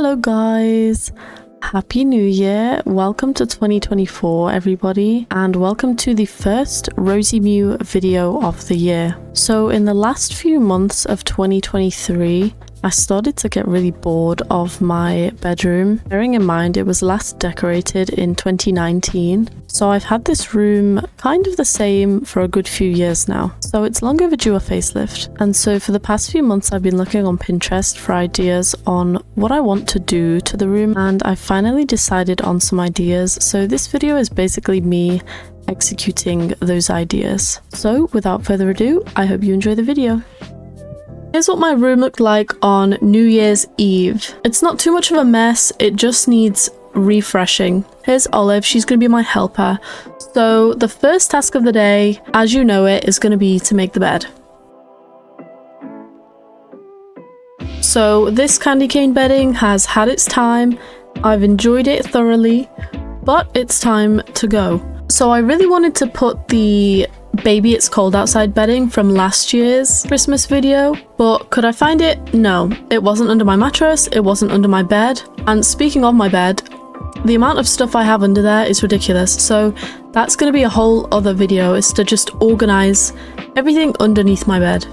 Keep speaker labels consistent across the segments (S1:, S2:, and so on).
S1: Hello guys, happy new year. Welcome to 2024 everybody, and welcome to the first Rosie Mew video of the year. So in the last few months of 2023 I started to get really bored of my bedroom. Bearing in mind it was last decorated in 2019, so I've had this room kind of the same for a good few years now. So it's long overdue a facelift. And so for the past few months I've been looking on Pinterest for ideas on what I want to do to the room, and I finally decided on some ideas. So this video is basically me executing those ideas. So without further ado, I hope you enjoy the video. Here's what my room looked like on New Year's Eve. It's not too much of a mess, it just needs refreshing. Here's Olive, she's going to be my helper. So the first task of the day, as you know it, is going to be to make the bed. So this candy cane bedding has had its time. I've enjoyed it thoroughly, but it's time to go. So I really wanted to put the Baby It's Cold Outside bedding from last year's Christmas video, but could I find it? No, it wasn't under my mattress, it wasn't under my bed. And speaking of my bed, the amount of stuff I have under there is ridiculous, so that's going to be a whole other video, is to just organize everything underneath my bed.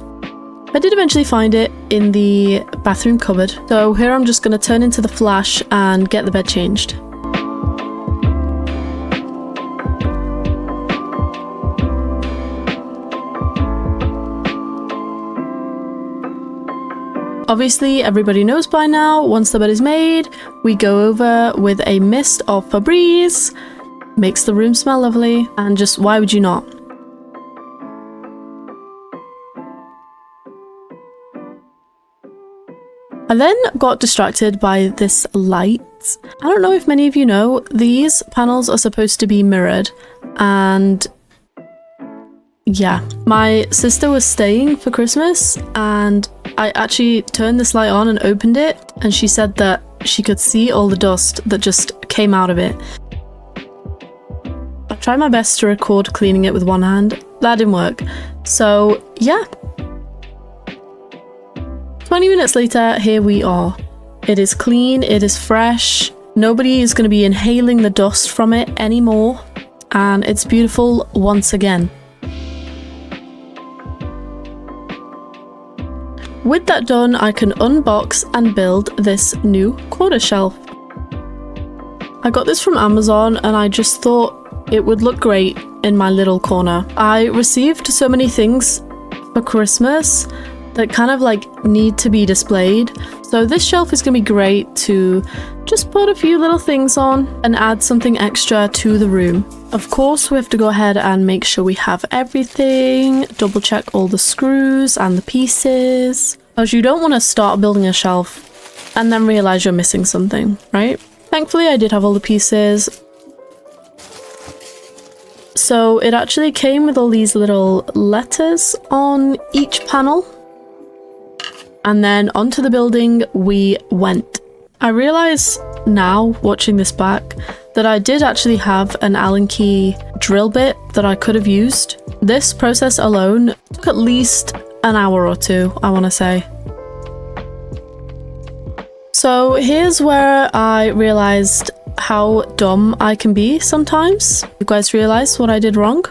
S1: I did eventually find it in the bathroom cupboard, so here I'm just going to turn into the Flash and get the bed changed. Obviously, everybody knows by now, once the bed is made, we go over with a mist of Febreze, makes the room smell lovely, and just why would you not? I then got distracted by this light. I don't know if many of you know, these panels are supposed to be mirrored, and yeah, my sister was staying for Christmas and I actually turned this light on and opened it, and she said that she could see all the dust that just came out of it. I tried my best to record cleaning it with one hand. That didn't work. So yeah. 20 minutes later, here we are. It is clean, it is fresh. Nobody is going to be inhaling the dust from it anymore, and it's beautiful once again. With that done, I can unbox and build this new quarter shelf. I got this from Amazon and I just thought it would look great in my little corner. I received so many things for Christmas that kind of like need to be displayed. So this shelf is gonna be great to just put a few little things on and add something extra to the room. Of course, we have to go ahead and make sure we have everything, double check all the screws and the pieces, because you don't want to start building a shelf and then realize you're missing something, right? Thankfully, I did have all the pieces. So it actually came with all these little letters on each panel. And then onto the building we went. I realise now, watching this back, that I did actually have an Allen key drill bit that I could have used. This process alone took at least an hour or two, I want to say. So here's where I realised how dumb I can be sometimes. You guys realise what I did wrong?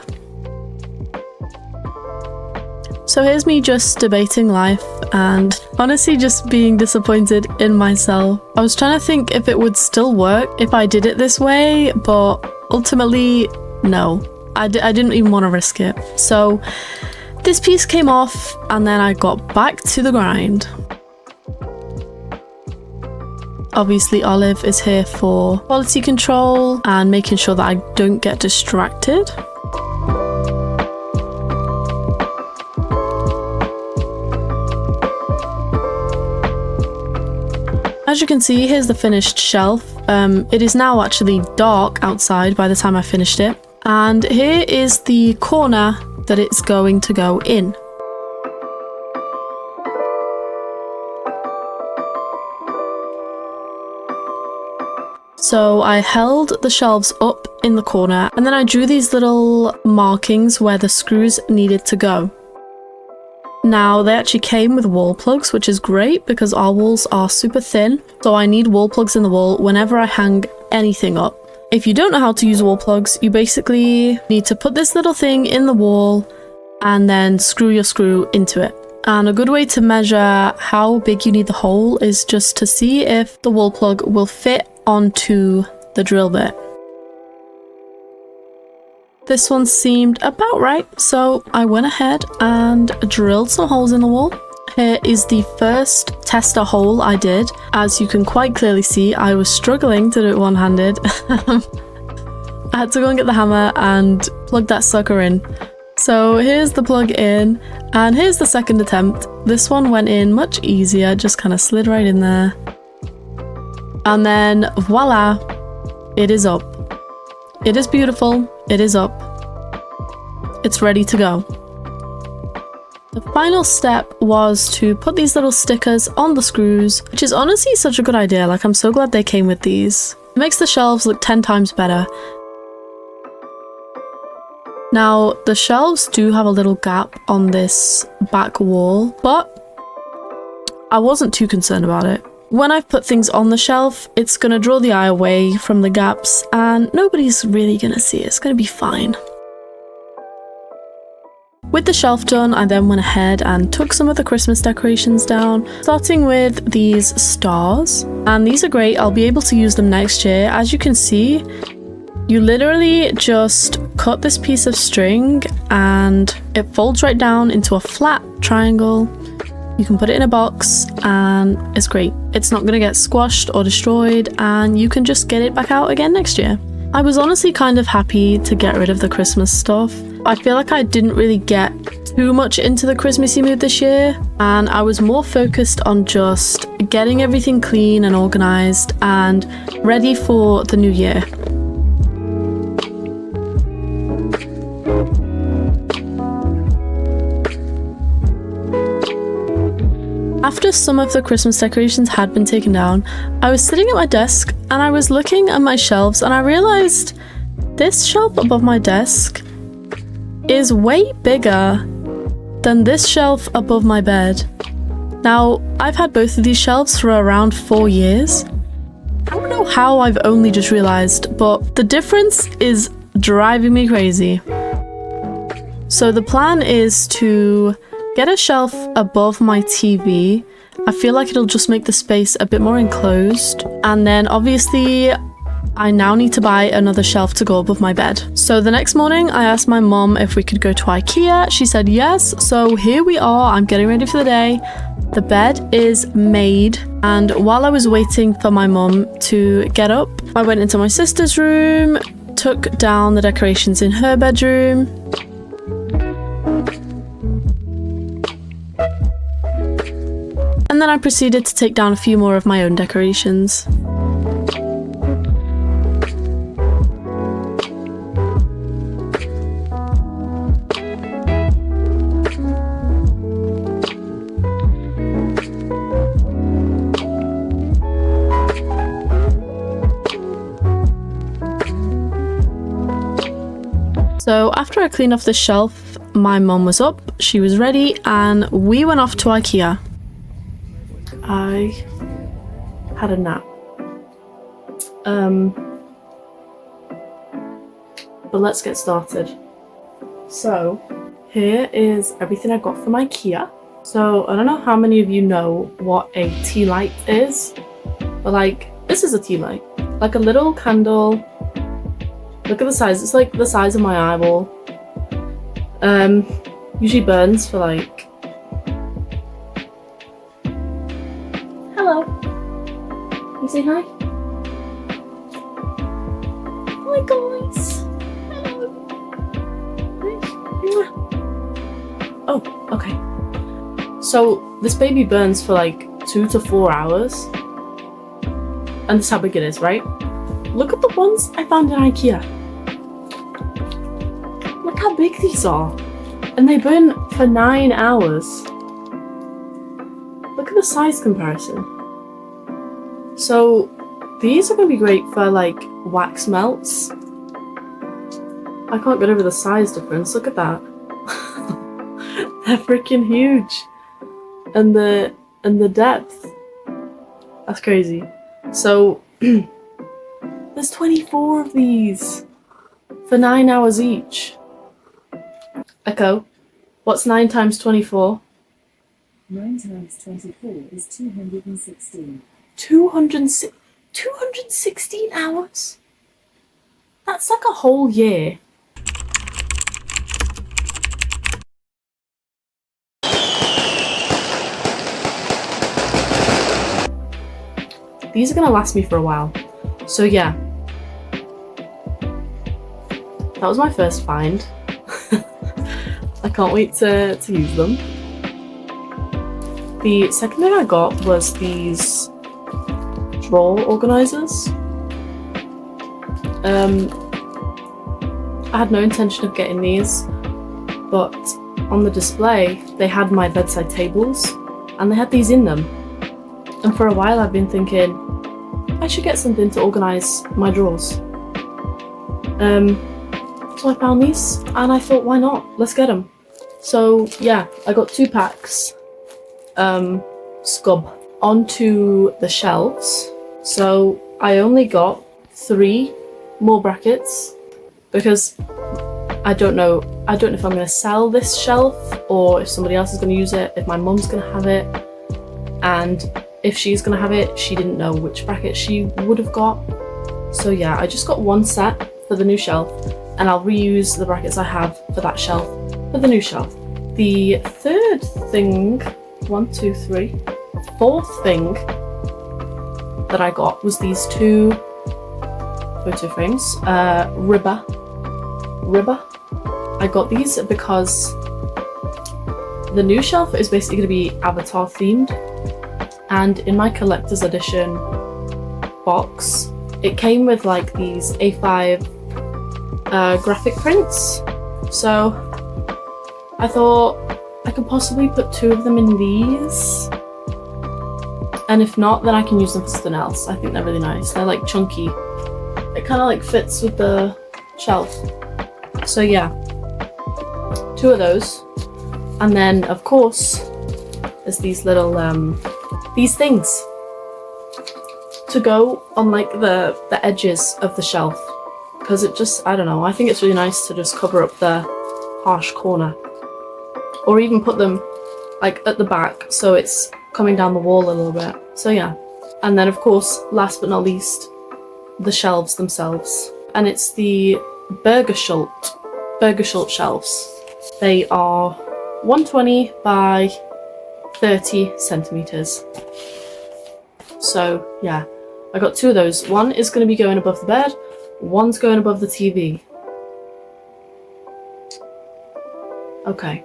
S1: So here's me just debating life and honestly just being disappointed in myself. I was trying to think if it would still work if I did it this way, but ultimately, no. I didn't even want to risk it. So this piece came off and then I got back to the grind. Obviously, Olive is here for quality control and making sure that I don't get distracted. As you can see, here's the finished shelf. It is now actually dark outside by the time I finished it. And here is the corner that it's going to go in. So I held the shelves up in the corner and then I drew these little markings where the screws needed to go. Now, they actually came with wall plugs, which is great because our walls are super thin. So I need wall plugs in the wall whenever I hang anything up. If you don't know how to use wall plugs, you basically need to put this little thing in the wall and then screw your screw into it. And a good way to measure how big you need the hole is just to see if the wall plug will fit onto the drill bit. This one seemed about right, so I went ahead and drilled some holes in the wall. Here is the first tester hole I did. As you can quite clearly see, I was struggling to do it one-handed. I had to go and get the hammer and plug that sucker in. So here's the plug in, and here's the second attempt. This one went in much easier, just kind of slid right in there. And then voila, it is up. It is beautiful, it is up. It's ready to go. The final step was to put these little stickers on the screws, which is honestly such a good idea. Like, I'm so glad they came with these. It makes the shelves look 10 times better. Now, the shelves do have a little gap on this back wall, but I wasn't too concerned about it. When I've put things on the shelf, it's gonna draw the eye away from the gaps and nobody's really gonna see it. It's gonna be fine. With the shelf done, I then went ahead and took some of the Christmas decorations down, starting with these stars. And these are great, I'll be able to use them next year. As you can see, you literally just cut this piece of string and it folds right down into a flat triangle. You can put it in a box and it's great. It's not gonna get squashed or destroyed and you can just get it back out again next year. I was honestly kind of happy to get rid of the Christmas stuff. I feel like I didn't really get too much into the Christmassy mood this year, and I was more focused on just getting everything clean and organized and ready for the new year. After some of the Christmas decorations had been taken down, I was sitting at my desk and I was looking at my shelves and I realized this shelf above my desk is way bigger than this shelf above my bed. Now, I've had both of these shelves for around 4 years. I don't know how I've only just realized, but the difference is driving me crazy. So the plan is to get a shelf above my TV. I feel like it'll just make the space a bit more enclosed. And then obviously I now need to buy another shelf to go above my bed. So the next morning I asked my mom if we could go to IKEA. She said yes. So here we are. I'm getting ready for the day. The bed is made. And while I was waiting for my mom to get up, I went into my sister's room, took down the decorations in her bedroom. And then I proceeded to take down a few more of my own decorations. So after I cleaned off the shelf, my mum was up, she was ready, and we went off to IKEA. I had a nap. But let's get started. So here is everything I got from IKEA. So I don't know how many of you know what a tea light is, but like, this is a tea light. Like a little candle. Look at the size, it's like the size of my eyeball. Usually burns for like... Hello. Can you say hi? Hi guys. Hello. Oh, okay. So this baby burns for like 2 to 4 hours. And this is how big it is, right? Look at the ones I found in IKEA. Look how big these are. And they burn for 9 hours. Look at the size comparison. So these are going to be great for like wax melts. I can't get over the size difference. Look at that. They're freaking huge. and the depth. That's crazy. So there's 24 of these for 9 hours each. Echo, what's 9 times 24?
S2: 9 times 24 is 216.
S1: 216 hours? That's like a whole year. These are gonna last me for a while. So yeah. That was my first find. I can't wait to use them. The second thing I got was these drawer organisers. I had no intention of getting these, but on the display they had my bedside tables and they had these in them. And for a while I've been thinking I should get something to organise my drawers. So I found these and I thought, why not? Let's get them. So yeah, I got 2 packs. SKUBB onto the shelves. So I only got 3 more brackets because I don't know if I'm going to sell this shelf or if somebody else is going to use it, if my mum's going to have it, and if she's going to have it, she didn't know which bracket she would have got. So yeah, I just got 1 set for the new shelf and I'll reuse the brackets I have for that shelf for the new shelf. The third thing, 1, 2, 3, 4th thing that I got was these 2 photo frames, ribber. I got these because the new shelf is basically going to be Avatar themed, and in my collector's edition box it came with like these A5 graphic prints, so I thought I could possibly put 2 of them in these, and if not then I can use them for something else. I think they're really nice. They're like chunky. It kind of like fits with the shelf. So yeah, 2 of those. And then of course there's these little these things to go on like the edges of the shelf, because it just, I don't know, I think it's really nice to just cover up the harsh corner, or even put them like at the back so it's coming down the wall a little bit. So yeah. And then of course, last but not least, the shelves themselves, and it's the Bergshult shelves. They are 120 by 30 centimeters. So yeah, I got 2 of those. 1 is going to be going above the bed, 1's going above the TV. Okay.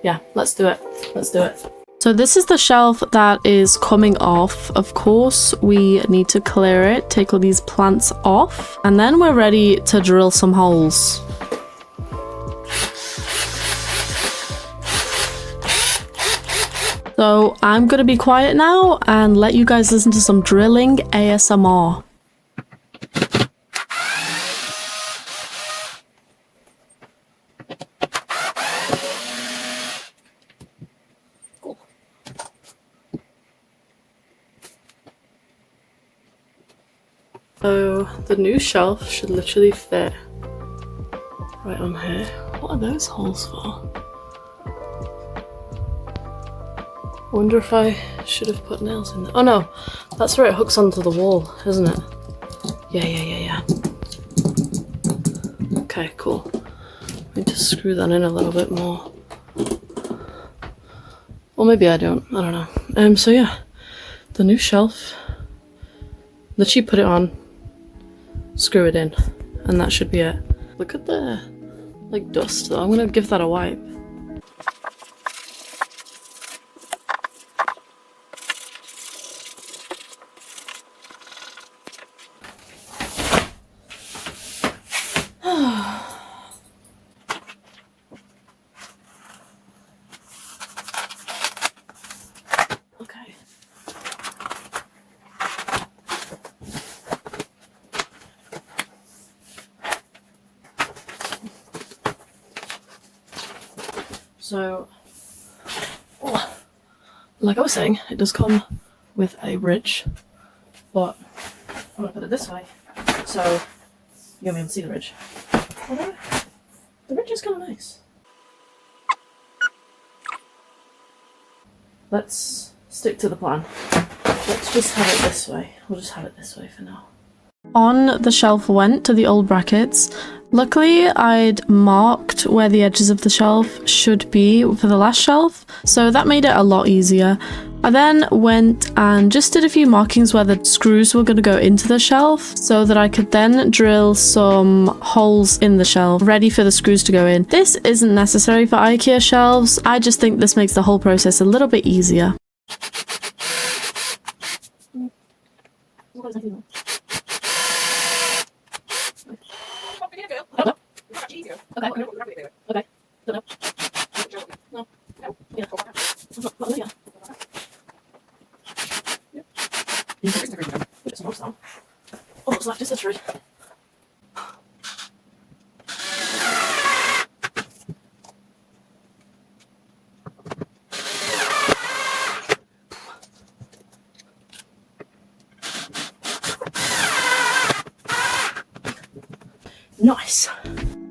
S1: Yeah, let's do it. Let's do it. So this is the shelf that is coming off. Of course, we need to clear it, take all these plants off, and then we're ready to drill some holes. So I'm gonna be quiet now and let you guys listen to some drilling ASMR. So the new shelf should literally fit right on here. What are those holes for? I wonder if I should have put nails in there. Oh no, that's where it hooks onto the wall, isn't it? Yeah. Okay, cool. I need to screw that in a little bit more. Or maybe I don't know. So yeah, the new shelf. Literally put it on, screw it in, and that should be it. Look at the like dust though. I'm gonna give that a wipe. Okay. So like I was saying, it does come with a ridge, but I'm gonna put it this way so you won't be able to see the ridge. Although, the ridge is kind of nice. Let's stick to the plan. Let's just have it this way. We'll just have it this way for now. On the shelf went to the old brackets. Luckily, I'd marked where the edges of the shelf should be for the last shelf, so that made it a lot easier. I then went and just did a few markings where the screws were going to go into the shelf so that I could then drill some holes in the shelf ready for the screws to go in. This isn't necessary for IKEA shelves. I just think this makes the whole process a little bit easier. Oh, what's left is the tree. Nice.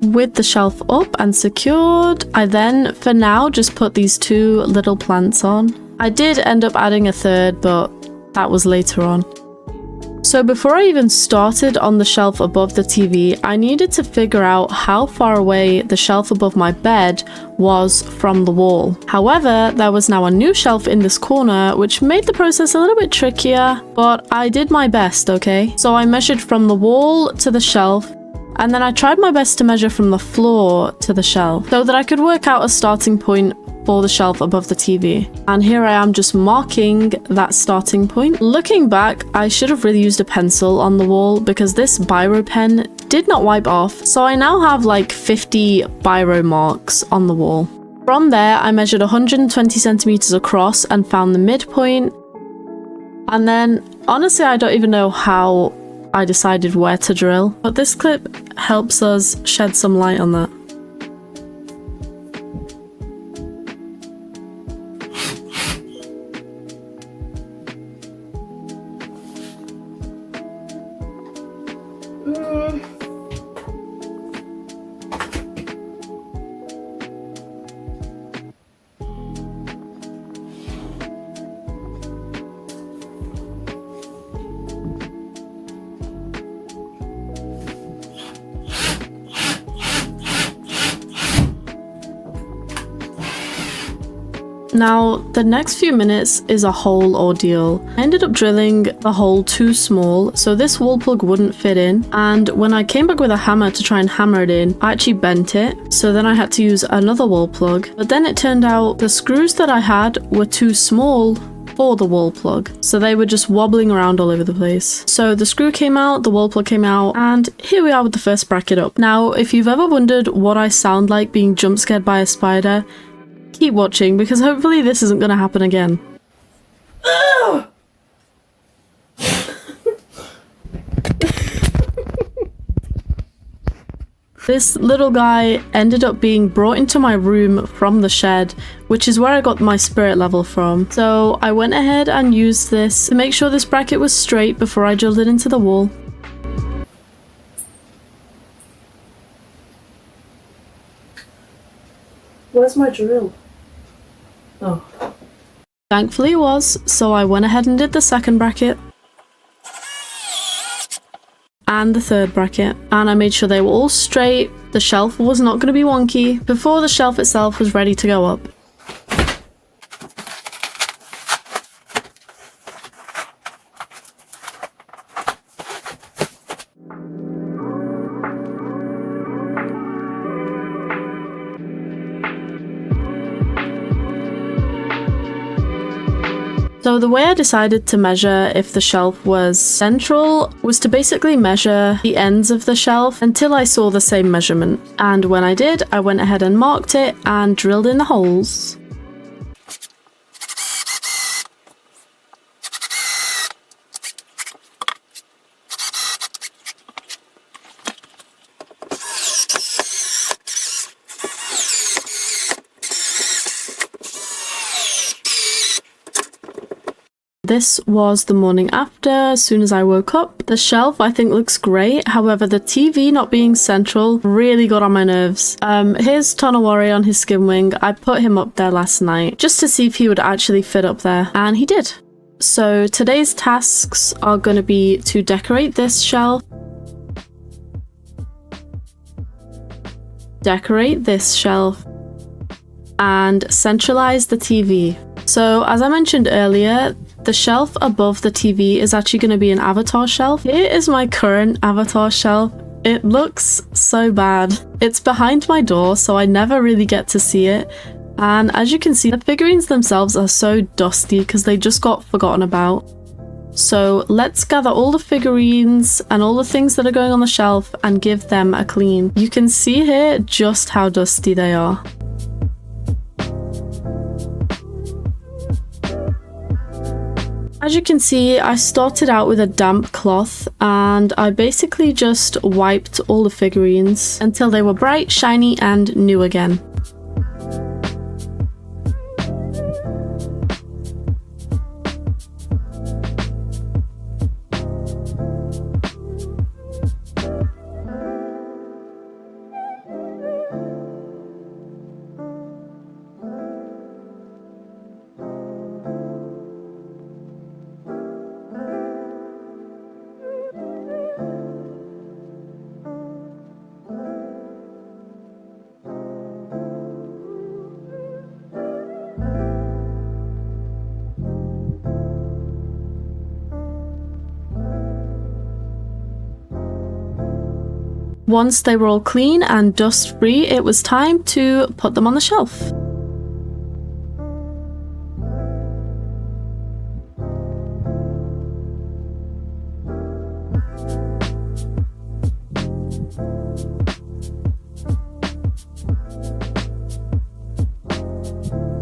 S1: With the shelf up and secured, I then, for now, just put these two little plants on. I did end up adding a third, but that was later on. So before I even started on the shelf above the TV, I needed to figure out how far away the shelf above my bed was from the wall. However, there was now a new shelf in this corner, which made the process a little bit trickier, but I did my best, okay? So I measured from the wall to the shelf, and then I tried my best to measure from the floor to the shelf so that I could work out a starting point for the shelf above the TV. And here I am just marking that starting point. Looking back, I should have really used a pencil on the wall because this biro pen did not wipe off. So I now have like 50 biro marks on the wall. From there, I measured 120 centimeters across and found the midpoint. And then, honestly, I don't even know how I decided where to drill, but this clip helps us shed some light on that. Now, the next few minutes is a whole ordeal. I ended up drilling the hole too small, so this wall plug wouldn't fit in, and when I came back with a hammer to try and hammer it in, I actually bent it, so then I had to use another wall plug. But then it turned out the screws that I had were too small for the wall plug, so they were just wobbling around all over the place. So the screw came out, the wall plug came out, and here we are with the first bracket up. Now, if you've ever wondered what I sound like being jump scared by a spider, keep watching, because hopefully this isn't going to happen again. This little guy ended up being brought into my room from the shed, which is where I got my spirit level from. So I went ahead and used this to make sure this bracket was straight before I drilled it into the wall. Where's my drill? Oh. Thankfully it was, so I went ahead and did the second bracket. And the third bracket. And I made sure they were all straight, the shelf was not going to be wonky, before the shelf itself was ready to go up. So the way I decided to measure if the shelf was central was to basically measure the ends of the shelf until I saw the same measurement. And when I did, I went ahead and marked it and drilled in the holes. this was the morning after, as soon as I woke up. The shelf I think looks great, however the TV not being central really got on my nerves. Here's Tonawari on his skim wing. I put him up there last night just to see if he would actually fit up there, and he did. So today's tasks are going to be to decorate this shelf, decorate this shelf, and centralize the TV. So as I mentioned earlier, the shelf above the TV is actually going to be an avatar shelf. Here is my current avatar shelf. It looks so bad. It's behind my door, so I never really get to see it. And as you can see, the figurines themselves are so dusty because they just got forgotten about. So let's gather all the figurines and all the things that are going on the shelf and give them a clean. You can see here just how dusty they are. As you can see, I started out with a damp cloth and I basically just wiped all the figurines until they were bright, shiny and new again. Once they were all clean and dust free, it was time to put them on the shelf.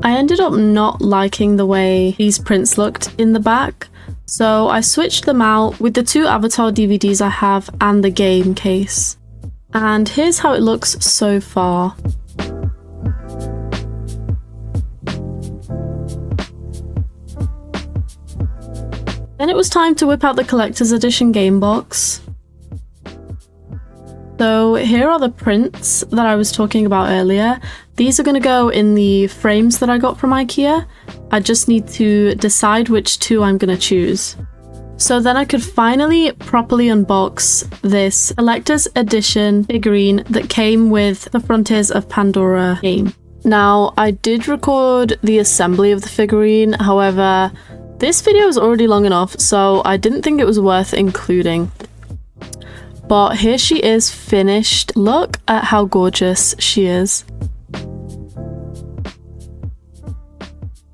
S1: I ended up not liking the way these prints looked in the back, so I switched them out with the two Avatar DVDs I have and the game case. And here's how it looks so far. Then it was time to whip out the collector's edition game box. So here are the prints that I was talking about earlier. These are going to go in the frames that I got from IKEA. I just need to decide which two I'm going to choose. So then I could finally properly unbox this collector's edition figurine that came with the Frontiers of Pandora game. Now, I did record the assembly of the figurine, however, this video is already long enough, so I didn't think it was worth including. But here she is finished. Look at how gorgeous she is.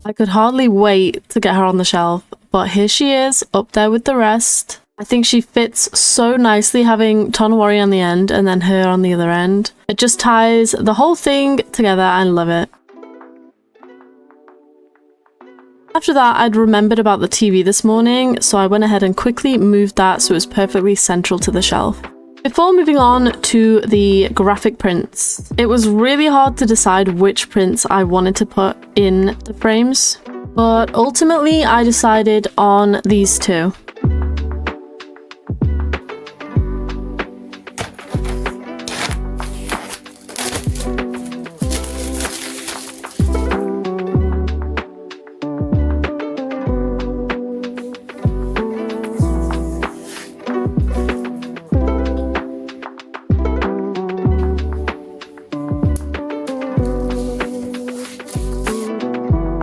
S1: I could hardly wait to get her on the shelf. But here she is, up there with the rest. I think she fits so nicely having Tonawari on the end and then her on the other end. It just ties the whole thing together. I love it. After that, I'd remembered about the TV this morning, so I went ahead and quickly moved that so it was perfectly central to the shelf. Before moving on to the graphic prints, it was really hard to decide which prints I wanted to put in the frames. But ultimately, I decided on these two.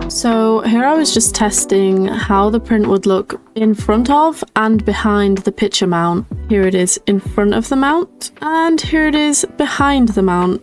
S1: So here I was just testing how the print would look in front of and behind the picture mount. Here it is in front of the mount, and here it is behind the mount.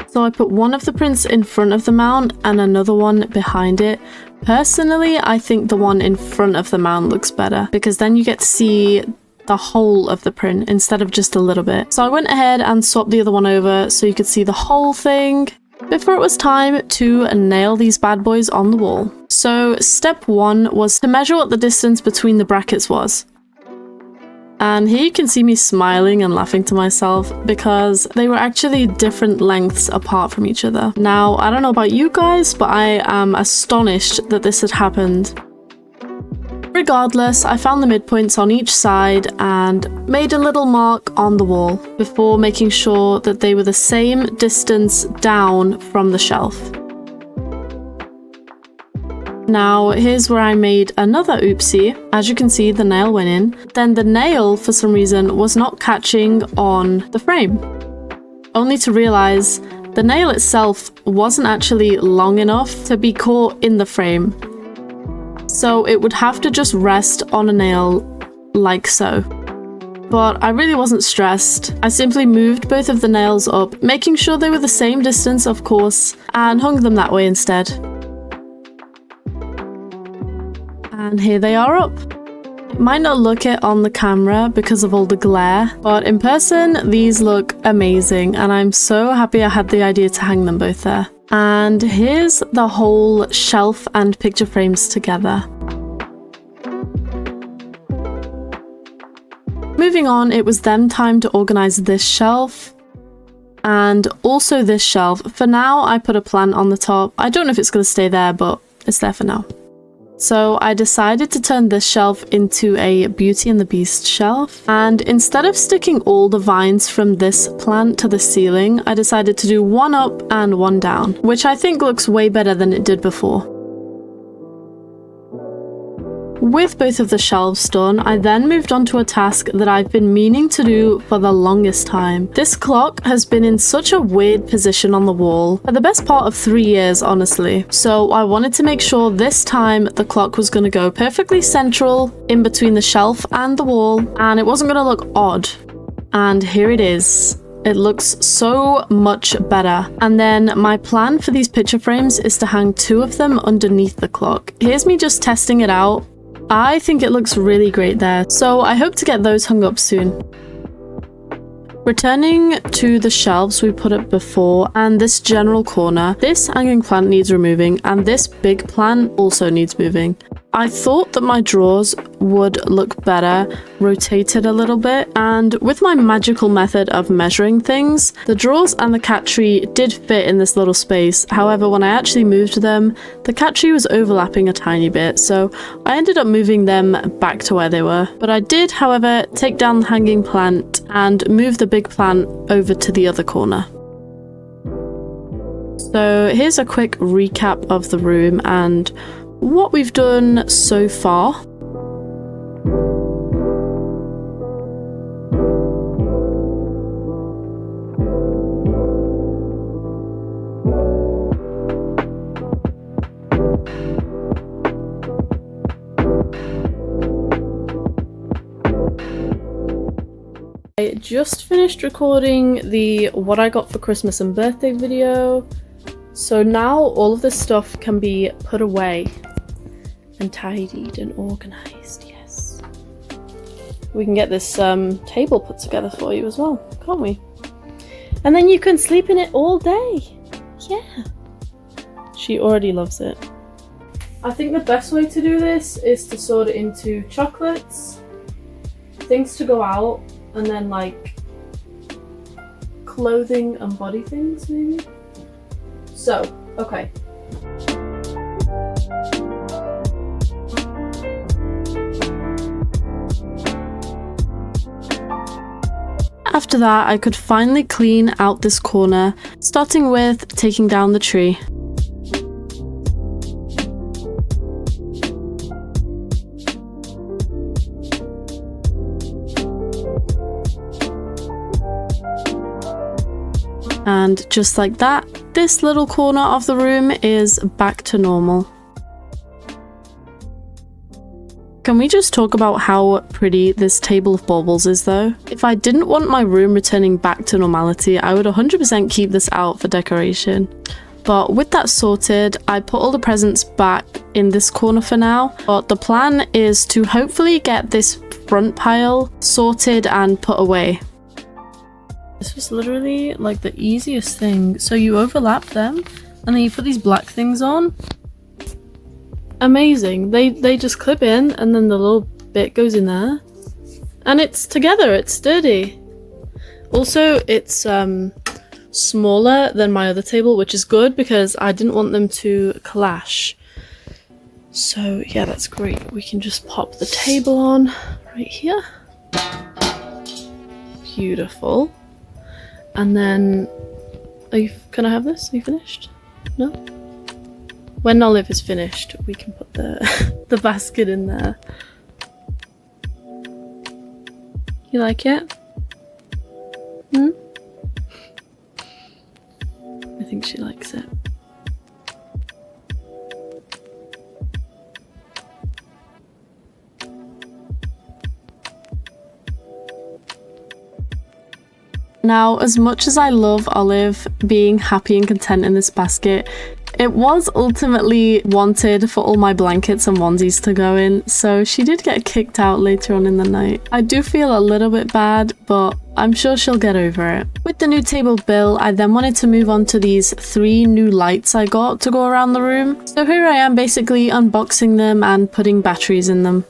S1: So I put one of the prints in front of the mount and another one behind it. Personally, I think the one in front of the mount looks better because then you get to see the whole of the print instead of just a little bit. So I went ahead and swapped the other one over so you could see the whole thing before it was time to nail these bad boys on the wall. So step one was to measure what the distance between the brackets was. And here you can see me smiling and laughing to myself because they were actually different lengths apart from each other. Now, I don't know about you guys, but I am astonished that this had happened. Regardless, I found the midpoints on each side and made a little mark on the wall before making sure that they were the same distance down from the shelf. Now, here's where I made another oopsie. As you can see, the nail went in. Then the nail, for some reason, was not catching on the frame. Only to realize the nail itself wasn't actually long enough to be caught in the frame. So it would have to just rest on a nail like so. But I really wasn't stressed. I simply moved both of the nails up, making sure they were the same distance, of course, and hung them that way instead. And here they are up. It might not look it on the camera because of all the glare, but in person, these look amazing, and I'm so happy I had the idea to hang them both there. And here's the whole shelf and picture frames together. Moving on, it was then time to organize this shelf and also this shelf. For now, I put a plant on the top. I don't know if it's going to stay there, but it's there for now. So I decided to turn this shelf into a Beauty and the Beast shelf, and instead of sticking all the vines from this plant to the ceiling, I decided to do one up and one down, which I think looks way better than it did before. With both of the shelves done, I then moved on to a task that I've been meaning to do for the longest time. This clock has been in such a weird position on the wall for the best part of 3 years, honestly. So I wanted to make sure this time the clock was going to go perfectly central in between the shelf and the wall, and it wasn't going to look odd. And here it is. It looks so much better. And then my plan for these picture frames is to hang 2 of them underneath the clock. Here's me just testing it out. I think it looks really great there, so I hope to get those hung up soon. Returning to the shelves we put up before and this general corner, this hanging plant needs removing and this big plant also needs moving. I thought that my drawers would look better rotated a little bit, and with my magical method of measuring things, the drawers and the cat tree did fit in this little space. However, when I actually moved them, the cat tree was overlapping a tiny bit, so I ended up moving them back to where they were. But I did, however, take down the hanging plant and move the big plant over to the other corner. So here's a quick recap of the room and what we've done so far. I just finished recording the what I got for Christmas and birthday video, so now all of this stuff can be put away and tidied and organized. Yes, we can get this table put together for you as well, can't we? And then you can sleep in it all day. Yeah, she already loves it. I think the best way to do this is to sort it into chocolates, things to go out, and then like clothing and body things maybe. So, okay. After that, I could finally clean out this corner, starting with taking down the tree. And just like that, this little corner of the room is back to normal. Can we just talk about how pretty this table of baubles is though? If I didn't want my room returning back to normality, I would 100% keep this out for decoration. But with that sorted, I put all the presents back in this corner for now. But the plan is to hopefully get this front pile sorted and put away. This was literally like the easiest thing. So you overlap them and then you put these black things on. Amazing. They just clip in and then the little bit goes in there. And it's together, it's sturdy. Also, it's smaller than my other table, which is good because I didn't want them to clash. So yeah, that's great. We can just pop the table on right here. Beautiful. And then, can I have this? Are you finished? No? When Olive is finished, we can put the basket in there. You like it? Hmm? I think she likes it. Now, as much as I love Olive being happy and content in this basket, it was ultimately wanted for all my blankets and onesies to go in, so she did get kicked out later on in the night. I do feel a little bit bad, but I'm sure she'll get over it. With the new table built, I then wanted to move on to these 3 new lights I got to go around the room. So here I am basically unboxing them and putting batteries in them.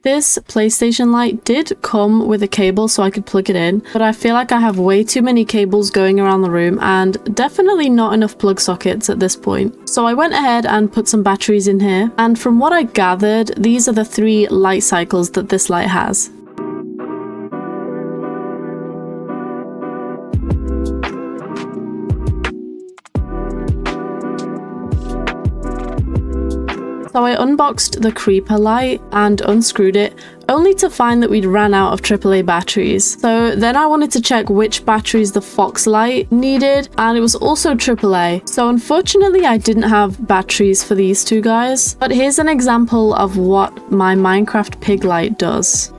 S1: This PlayStation light did come with a cable so I could plug it in, but I feel like I have way too many cables going around the room and definitely not enough plug sockets at this point. So I went ahead and put some batteries in here, and from what I gathered, these are the 3 light cycles that this light has. So I unboxed the creeper light and unscrewed it, only to find that we'd ran out of AAA batteries. So then I wanted to check which batteries the Fox light needed, and it was also AAA. So unfortunately I didn't have batteries for these 2 guys, but here's an example of what my Minecraft pig light does.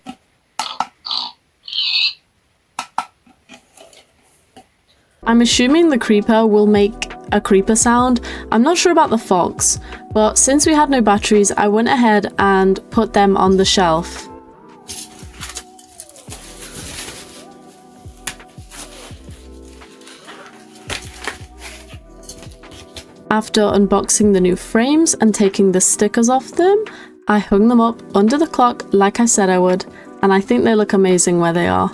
S1: I'm assuming the creeper will make a creeper sound. I'm not sure about the fox, but since we had no batteries, I went ahead and put them on the shelf. After unboxing the new frames and taking the stickers off them, I hung them up under the clock like I said I would, and I think they look amazing where they are.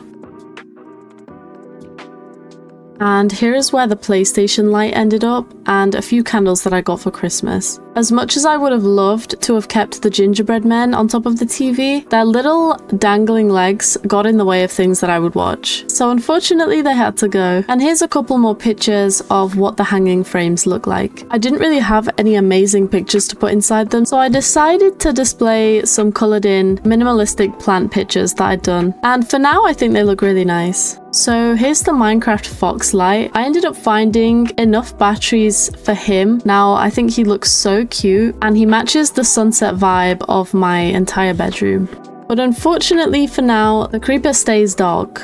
S1: And here is where the PlayStation light ended up, and a few candles that I got for Christmas. As much as I would have loved to have kept the gingerbread men on top of the TV, their little dangling legs got in the way of things that I would watch. So unfortunately they had to go. And here's a couple more pictures of what the hanging frames look like. I didn't really have any amazing pictures to put inside them, so I decided to display some coloured in minimalistic plant pictures that I'd done. And for now I think they look really nice. So here's the Minecraft Fox light. I ended up finding enough batteries for him. Now I think he looks so cute and he matches the sunset vibe of my entire bedroom. But unfortunately for now, the creeper stays dark.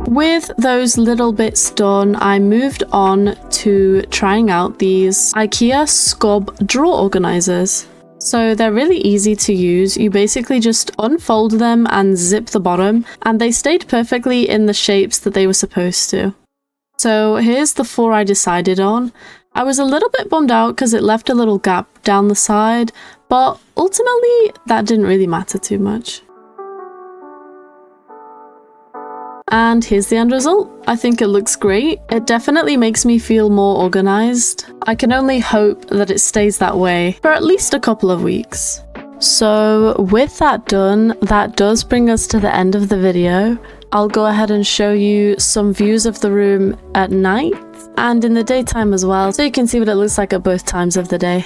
S1: With those little bits done, I moved on to trying out these IKEA SKUBB drawer organizers. So they're really easy to use. You basically just unfold them and zip the bottom, and they stayed perfectly in the shapes that they were supposed to. So here's the 4 I decided on. I was a little bit bummed out because it left a little gap down the side, but ultimately that didn't really matter too much. And here's the end result. I think it looks great. It definitely makes me feel more organized. I can only hope that it stays that way for at least a couple of weeks. So with that done, that does bring us to the end of the video. I'll go ahead and show you some views of the room at night and in the daytime as well, so you can see what it looks like at both times of the day.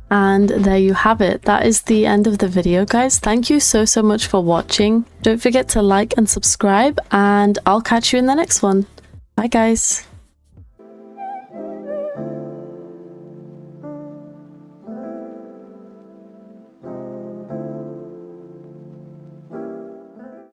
S1: And there you have it. That is the end of the video, guys. Thank you so much for watching. Don't forget to like and subscribe, and I'll catch you in the next one. Bye, guys.